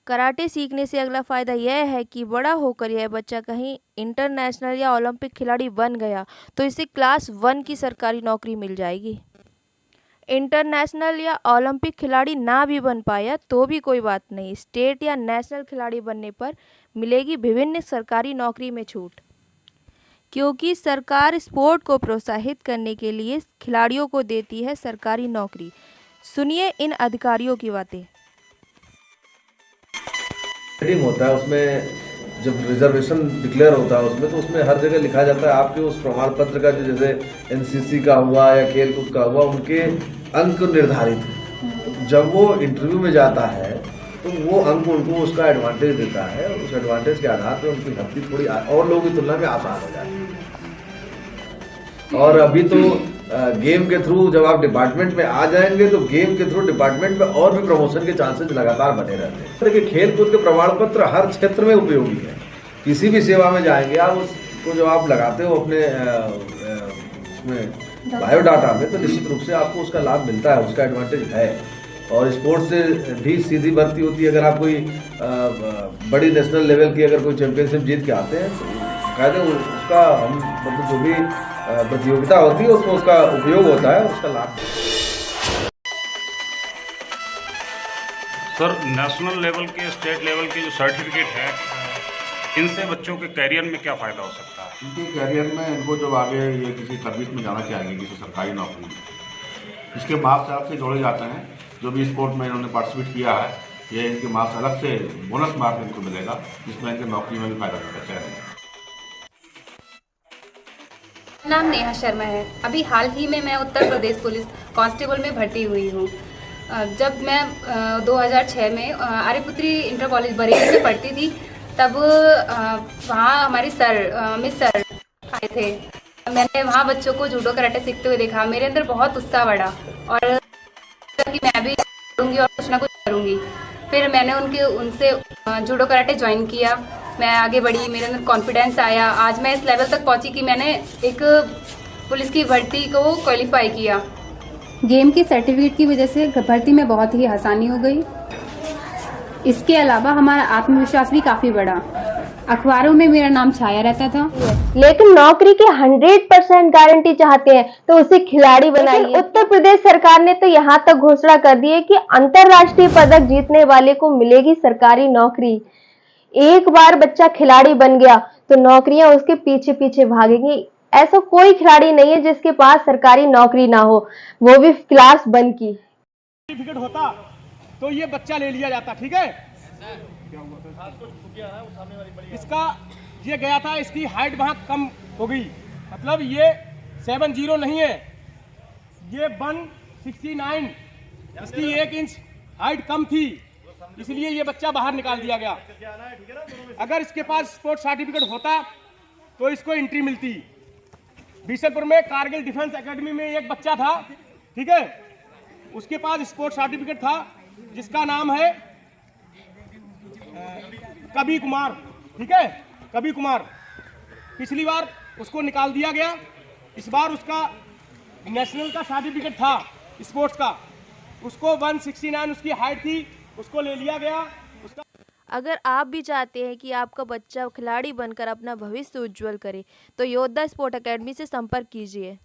Karate सीखने से अगला फ़ायदा यह है कि बड़ा होकर यह बच्चा कहीं इंटरनेशनल या ओलंपिक खिलाड़ी बन गया तो इसे क्लास 1 की सरकारी नौकरी मिल जाएगी। इंटरनेशनल या ओलंपिक खिलाड़ी ना भी बन पाया तो भी कोई बात नहीं, स्टेट या नेशनल खिलाड़ी बनने पर मिलेगी विभिन्न सरकारी नौकरी में छूट, क्योंकि सरकार स्पोर्ट को प्रोत्साहित करने के लिए खिलाड़ियों को देती है सरकारी नौकरी। सुनिए इन अधिकारियों की बातें। हेडिंग होता है उसमें, जब रिजर्वेशन डिक्लेयर होता है उसमें, तो उसमें हर जगह लिखा जाता है आपके उस प्रमाण पत्र का, जो जैसे एनसीसी का हुआ या खेल कूद का हुआ, उनके अंक निर्धारित हैं। जब वो इंटरव्यू में जाता है तो वो अंक उनको उसका एडवांटेज देता है, और उस एडवांटेज के आधार पर उनकी भर्ती थोड़ी और लोगों की तुलना में आसान हो जाती है। और अभी तो गेम के थ्रू जब आप डिपार्टमेंट में आ जाएंगे तो गेम के थ्रू डिपार्टमेंट में और भी प्रमोशन के चांसेस लगातार बने रहते हैं। देखिए, खेल कूद के प्रमाण पत्र हर क्षेत्र में उपयोगी है। किसी भी सेवा में जाएंगे आप, उसको जब आप लगाते हो अपने उसमें बायोडाटा में, तो निश्चित रूप से आपको उसका लाभ मिलता है, उसका एडवांटेज है। और स्पोर्ट्स से भी सीधी भर्ती होती है। अगर आप कोई बड़ी नेशनल लेवल की अगर कोई चैंपियनशिप जीत के आते हैं तो कायदे उसका हम मतलब जो भी प्रतियोगिता होती है उसमें उसका उपयोग होता है, उसका लाभ। सर, नेशनल लेवल के, स्टेट लेवल के जो सर्टिफिकेट है, इनसे बच्चों के करियर में क्या फ़ायदा हो सकता है? इनके करियर में इनको जब आगे ये किसी सर्विस में जाना चाहेंगे, किसी सरकारी नौकरी में, इसके मार्क्स अलग से जोड़े जाते हैं। जो भी स्पोर्ट में इन्होंने पार्टिसिपेट किया है, ये इनके मार्क्स अलग से बोनस मार्क इनको मिलेगा, जिसमें इनके नौकरी में भी फायदा मिलता है। नाम नेहा शर्मा है। अभी हाल ही में मैं उत्तर प्रदेश पुलिस कांस्टेबल में भर्ती हुई हूँ। जब मैं 2006 में आर्यपुत्री इंटर कॉलेज बरेली में पढ़ती थी, तब वहाँ हमारी मिस सर आए थे। मैंने वहाँ बच्चों को जूडो कराटे सीखते हुए देखा। मेरे अंदर बहुत उत्साह बढ़ा और कि मैं भी करूँगी और कुछ ना कुछ करूँगी। फिर मैंने उनसे जूडो कराटे ज्वाइन किया। मैं आगे बढ़ी, मेरे अंदर कॉन्फिडेंस आया। आज मैं इस लेवल तक पहुंची कि मैंने एक पुलिस की भर्ती को क्वालिफाई किया। गेम के सर्टिफिकेट की वजह से भर्ती में बहुत ही आसानी हो गई। इसके अलावा हमारा आत्मविश्वास भी काफी बढ़ा। अखबारों में मेरा नाम छाया रहता था। लेकिन नौकरी की 100% गारंटी चाहते हैं तो उसे खिलाड़ी बनाइए। उत्तर प्रदेश सरकार ने तो यहाँ तक घोषणा कर दी है कि अंतरराष्ट्रीय पदक जीतने वाले को मिलेगी सरकारी नौकरी। एक बार बच्चा खिलाड़ी बन गया तो नौकरियां उसके पीछे पीछे भागेंगी। ऐसा कोई खिलाड़ी नहीं है जिसके पास सरकारी नौकरी ना हो, वो भी क्लास 1 की। सर्टिफिकेट होता तो ये बच्चा ले लिया जाता। ठीक है, इसका ये गया था, इसकी हाइट वहां कम हो गई, मतलब ये 70 नहीं है, ये 169, इसकी 1 इंच हाइट कम थी, इसलिए ये बच्चा बाहर निकाल दिया गया। अगर इसके पास स्पोर्ट्स सर्टिफिकेट होता तो इसको एंट्री मिलती। बीसलपुर में कारगिल डिफेंस एकेडमी में एक बच्चा था, ठीक है, उसके पास स्पोर्ट्स सर्टिफिकेट था जिसका नाम है कवि कुमार। ठीक है, कवि कुमार। पिछली बार उसको निकाल दिया गया, इस बार उसका नेशनल का सर्टिफिकेट था स्पोर्ट्स का, उसको 169 उसकी हाइट थी, उसको ले लिया गया। अगर आप भी चाहते हैं कि आपका बच्चा खिलाड़ी बनकर अपना भविष्य उज्जवल करे तो योद्धा स्पोर्ट एकेडमी से संपर्क कीजिए।